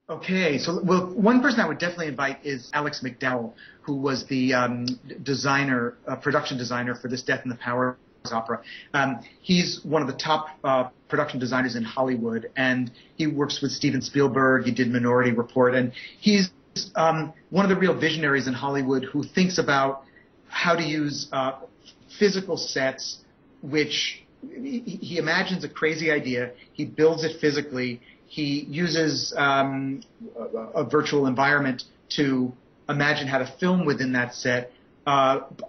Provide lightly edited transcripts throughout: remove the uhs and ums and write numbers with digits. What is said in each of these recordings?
Okay, so well, one person I would definitely invite is Alex McDowell, who was the production designer for this Death in the Powers opera. He's one of the top production designers in Hollywood, and he works with Steven Spielberg. He did Minority Report, and he's one of the real visionaries in Hollywood who thinks about how to use physical sets, which he imagines a crazy idea, he builds it physically. He uses a virtual environment to imagine how to film within that set,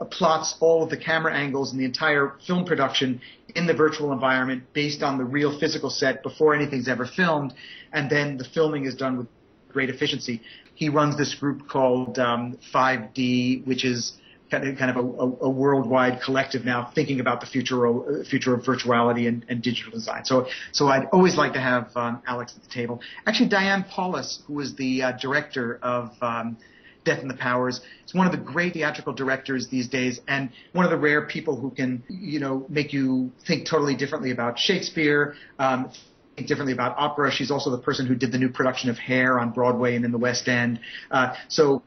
plots all of the camera angles and the entire film production in the virtual environment based on the real physical set before anything's ever filmed, and then the filming is done with great efficiency. He runs this group called 5D, which is kind of a worldwide collective now thinking about the future of virtuality and digital design. So I'd always like to have Alex at the table. Actually, Diane Paulus, who was the director of Death in the Powers, is one of the great theatrical directors these days, and one of the rare people who can, make you think totally differently about Shakespeare, think differently about opera. She's also the person who did the new production of Hair on Broadway and in the West End. So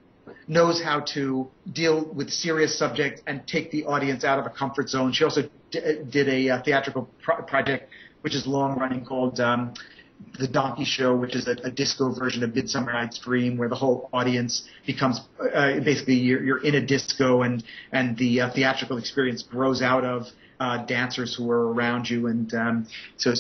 knows how to deal with serious subjects and take the audience out of a comfort zone. She also did a theatrical project which is long-running called The Donkey Show, which is a disco version of Midsummer Night's Dream, where the whole audience becomes basically you're in a disco, and the theatrical experience grows out of dancers who are around you, and it's a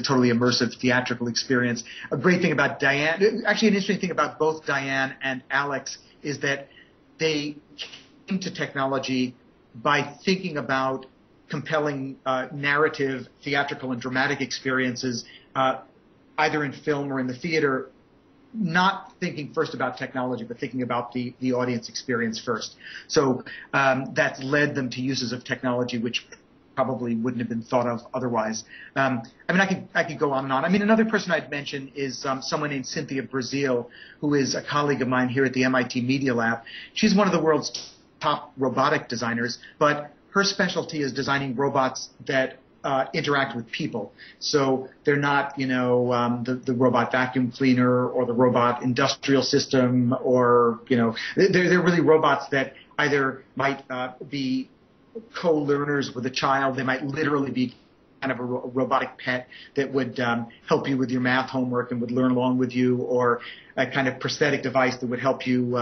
totally immersive theatrical experience. A great thing about Diane, actually an interesting thing about both Diane and Alex, is that they came to technology by thinking about compelling narrative, theatrical, and dramatic experiences, either in film or in the theater, not thinking first about technology, but thinking about the audience experience first. So that's led them to uses of technology which probably wouldn't have been thought of otherwise. I could go on and on. Another person I'd mention is someone named Cynthia Brazil, who is a colleague of mine here at the MIT Media Lab. She's one of the world's top robotic designers, but her specialty is designing robots that interact with people. So they're not, the robot vacuum cleaner or the robot industrial system, or, they're really robots that either might be co-learners with a child. They might literally be kind of a robotic pet that would help you with your math homework and would learn along with you, or a kind of prosthetic device that would help you,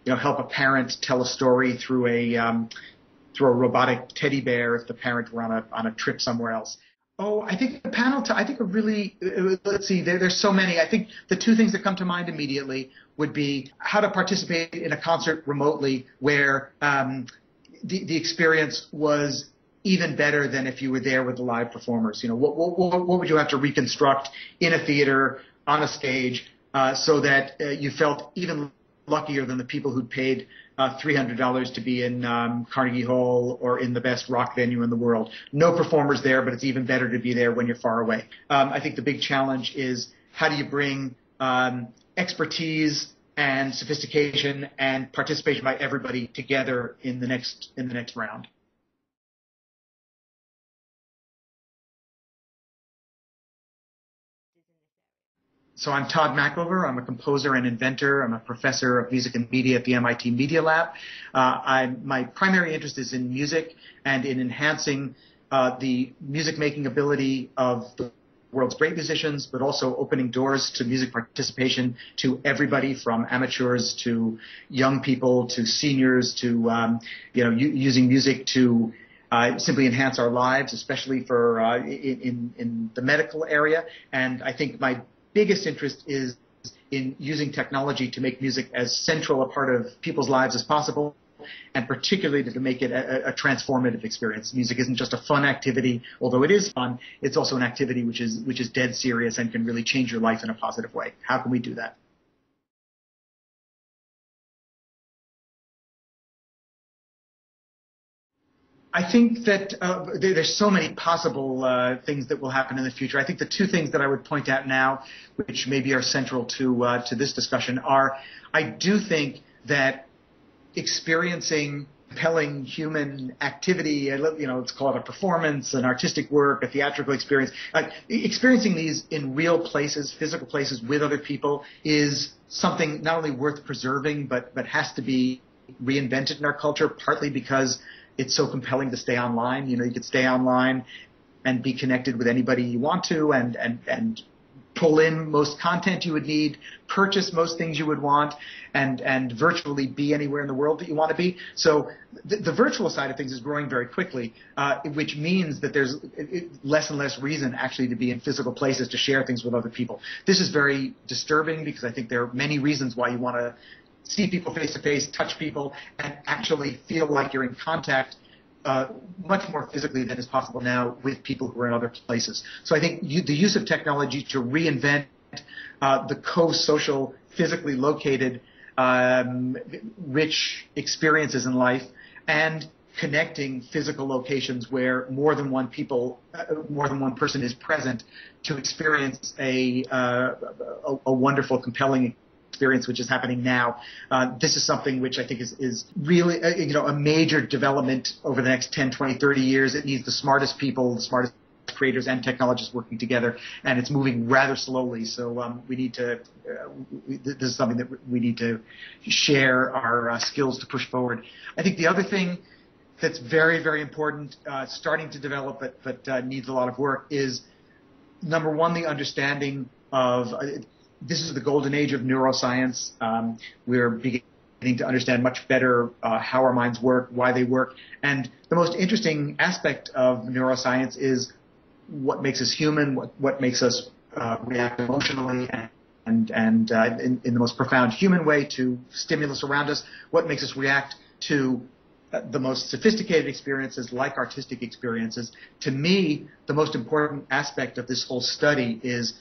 help a parent tell a story through a robotic teddy bear if the parent were on a trip somewhere else. Oh, I think the panel, let's see, there's so many. I think the two things that come to mind immediately would be how to participate in a concert remotely where the experience was even better than if you were there with the live performers. What would you have to reconstruct in a theater, on a stage, so that you felt even luckier than the people who'd paid $300 to be in Carnegie Hall or in the best rock venue in the world. No performers there, but it's even better to be there when you're far away. I think the big challenge is how do you bring expertise and sophistication and participation by everybody together in the next round. So I'm Tod Machover. I'm a composer and inventor. I'm a professor of music and media at the MIT Media Lab. My primary interest is in music and in enhancing the music-making ability of the world's great musicians, but also opening doors to music participation to everybody from amateurs to young people to seniors to, using music to simply enhance our lives, especially for in the medical area. And I think my biggest interest is in using technology to make music as central a part of people's lives as possible, and particularly to make it a transformative experience. Music isn't just a fun activity, although it is fun. It's also an activity which is dead serious and can really change your life in a positive way. How can we do that? I think that there's so many possible things that will happen in the future. I think the two things that I would point out now, which maybe are central to this discussion, are I do think that experiencing compelling human activity, let's call it a performance, an artistic work, a theatrical experience. Experiencing these in real places, physical places with other people is something not only worth preserving, but has to be reinvented in our culture, partly because it's so compelling to stay online. You could stay online and be connected with anybody you want to and pull in most content you would need, purchase most things you would want, and virtually be anywhere in the world that you want to be. So the virtual side of things is growing very quickly, which means that there's less and less reason actually to be in physical places to share things with other people. This is very disturbing because I think there are many reasons why you want to see people face to face, touch people, and actually feel like you're in contact much more physically than is possible now with people who are in other places. So I think the use of technology to reinvent the co-social, physically located, rich experiences in life, and connecting physical locations where more than one person is present to experience a wonderful, compelling experience, which is happening now. This is something which I think is really a major development over the next 10, 20, 30 years. It needs the smartest people, the smartest creators and technologists working together, and it's moving rather slowly. So we need to. This is something that we need to share our skills to push forward. I think the other thing that's very, very important, starting to develop, but needs a lot of work, is number one, the understanding of. This is the golden age of neuroscience. We're beginning to understand much better how our minds work, why they work. And the most interesting aspect of neuroscience is what makes us human, what makes us react emotionally and in the most profound human way to stimulus around us, what makes us react to the most sophisticated experiences like artistic experiences. To me, the most important aspect of this whole study is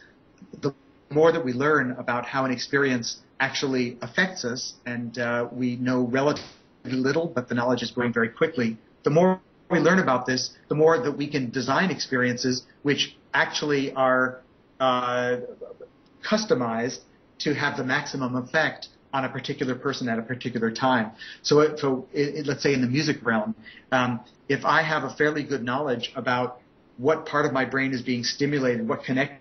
the more that we learn about how an experience actually affects us, and we know relatively little, but the knowledge is growing very quickly, the more we learn about this, the more that we can design experiences which actually are customized to have the maximum effect on a particular person at a particular time. So let's say in the music realm, if I have a fairly good knowledge about what part of my brain is being stimulated, what connections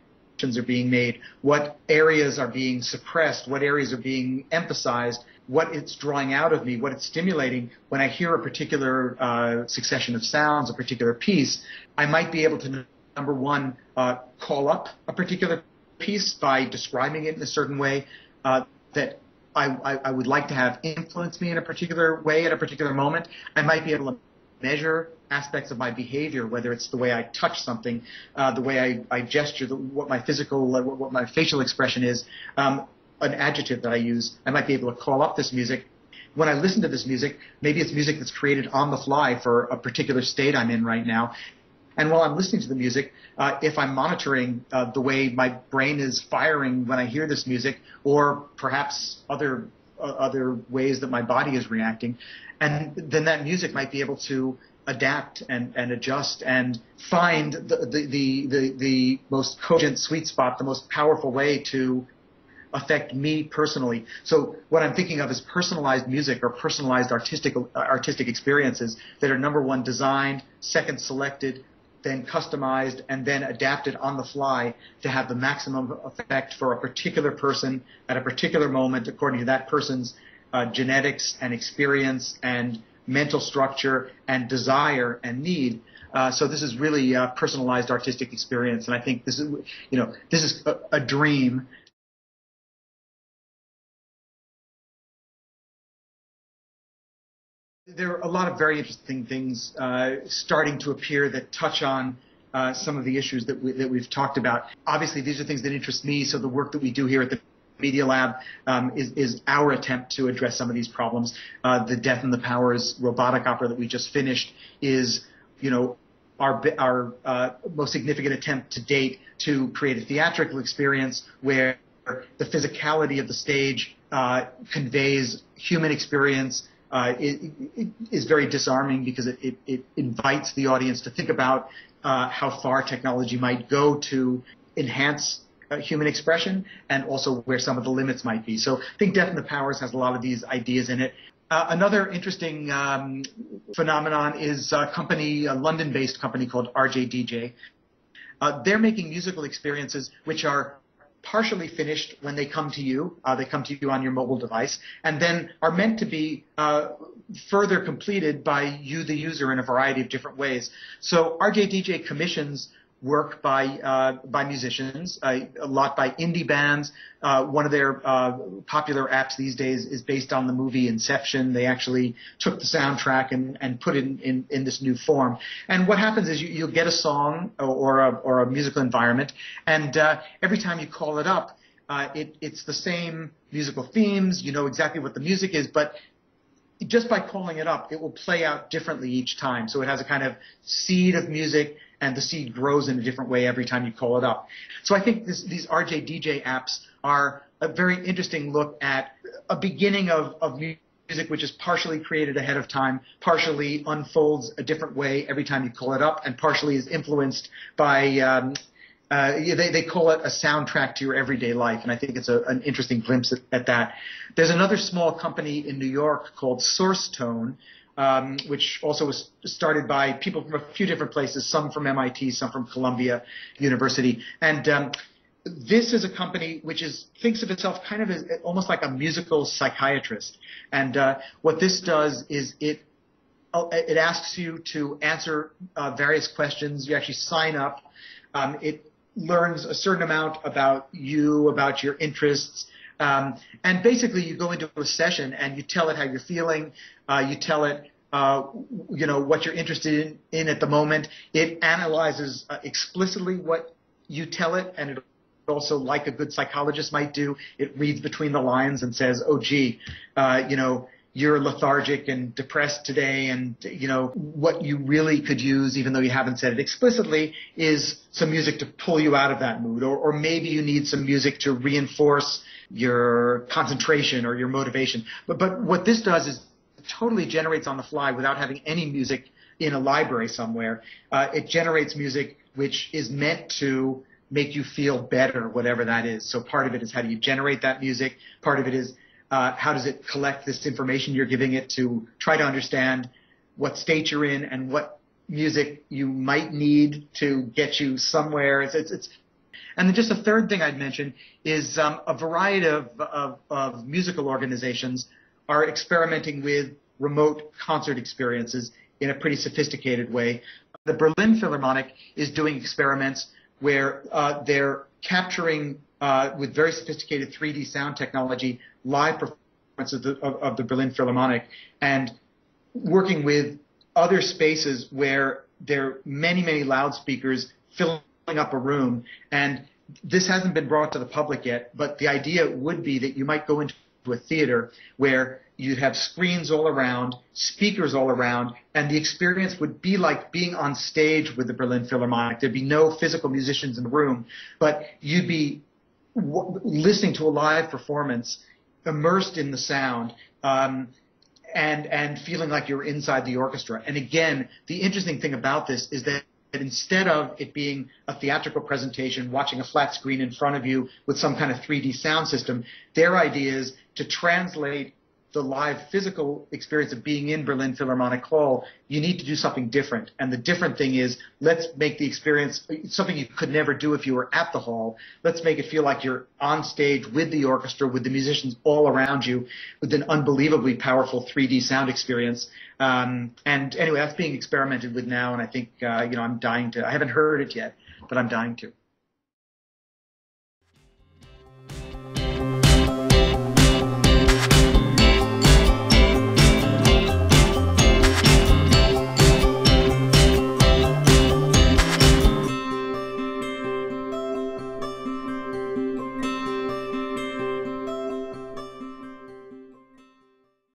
are being made, what areas are being suppressed, what areas are being emphasized, what it's drawing out of me, what it's stimulating. When I hear a particular succession of sounds, a particular piece, I might be able to, number one, call up a particular piece by describing it in a certain way that I would like to have influence me in a particular way at a particular moment. I might be able to measure aspects of my behavior, whether it's the way I touch something, the way I gesture, what my facial expression is, an adjective that I use. I might be able to call up this music. When I listen to this music, maybe it's music that's created on the fly for a particular state I'm in right now. And while I'm listening to the music, if I'm monitoring the way my brain is firing when I hear this music, or perhaps other ways that my body is reacting, and then that music might be able to adapt and adjust and find the most cogent sweet spot, the most powerful way to affect me personally. So what I'm thinking of is personalized music or personalized artistic experiences that are, number one, designed, second, selected, then customized, and then adapted on the fly to have the maximum effect for a particular person at a particular moment according to that person's genetics and experience and mental structure and desire and need. So this is really a personalized artistic experience, and I think this is a dream. There are a lot of very interesting things starting to appear that touch on some of the issues that we've talked about. Obviously, these are things that interest me, so the work that we do here at the Media Lab is our attempt to address some of these problems. The Death and the Powers robotic opera that we just finished is, our most significant attempt to date to create a theatrical experience where the physicality of the stage conveys human experience. It is very disarming because it invites the audience to think about how far technology might go to enhance human expression, and also where some of the limits might be. So I think Death and the Powers has a lot of these ideas in it. Another interesting phenomenon is a London-based company called RJDJ. They're making musical experiences which are partially finished when they come to you. They come to you on your mobile device, and then are meant to be further completed by you, the user, in a variety of different ways. So RJDJ commissions work by musicians, a lot by indie bands. One of their popular apps these days is based on the movie Inception. They actually took the soundtrack and put it in this new form. And what happens is you'll get a song or a musical environment, and every time you call it up, it's the same musical themes. You know exactly what the music is, but just by calling it up, it will play out differently each time. So it has a kind of seed of music, and the seed grows in a different way every time you call it up. So I think these RJDJ apps are a very interesting look at a beginning of music which is partially created ahead of time, partially unfolds a different way every time you call it up, and partially is influenced by they call it a soundtrack to your everyday life, and I think it's an interesting glimpse at that. There's another small company in New York called Source Tone, which also was started by people from a few different places, some from MIT, some from Columbia University. And this is a company which thinks of itself kind of as almost like a musical psychiatrist. And what this does is it asks you to answer various questions. You actually sign up. It learns a certain amount about you, about your interests. And basically, you go into a session and you tell it how you're feeling. You tell it, what you're interested in at the moment. It analyzes explicitly what you tell it, and it also, like a good psychologist might do, it reads between the lines and says, oh, gee, you're lethargic and depressed today, and what you really could use, even though you haven't said it explicitly, is some music to pull you out of that mood, or maybe you need some music to reinforce your concentration or your motivation. But what this does is it totally generates on the fly without having any music in a library somewhere. It generates music which is meant to make you feel better, whatever that is. So part of it is how do you generate that music. Part of it is how does it collect this information you're giving it to try to understand what state you're in and what music you might need to get you somewhere. And then just a third thing I'd mention is a variety of musical organizations are experimenting with remote concert experiences in a pretty sophisticated way. The Berlin Philharmonic is doing experiments where they're capturing with very sophisticated 3D sound technology live performances of the Berlin Philharmonic, and working with other spaces where there are many, many loudspeakers filling up a room. And this hasn't been brought to the public yet, but the idea would be that you might go into a theater where you'd have screens all around, speakers all around, and the experience would be like being on stage with the Berlin Philharmonic. There'd be no physical musicians in the room, but you'd be listening to a live performance, immersed in the sound, and feeling like you're inside the orchestra. And again, the interesting thing about this is that instead of it being a theatrical presentation, watching a flat screen in front of you with some kind of 3D sound system, their idea is to translate the live physical experience of being in Berlin Philharmonic Hall. You need to do something different. And the different thing is, let's make the experience something you could never do if you were at the hall. Let's make it feel like you're on stage with the orchestra, with the musicians all around you, with an unbelievably powerful 3D sound experience. And anyway, that's being experimented with now, and I think, I'm dying to. I haven't heard it yet, but I'm dying to.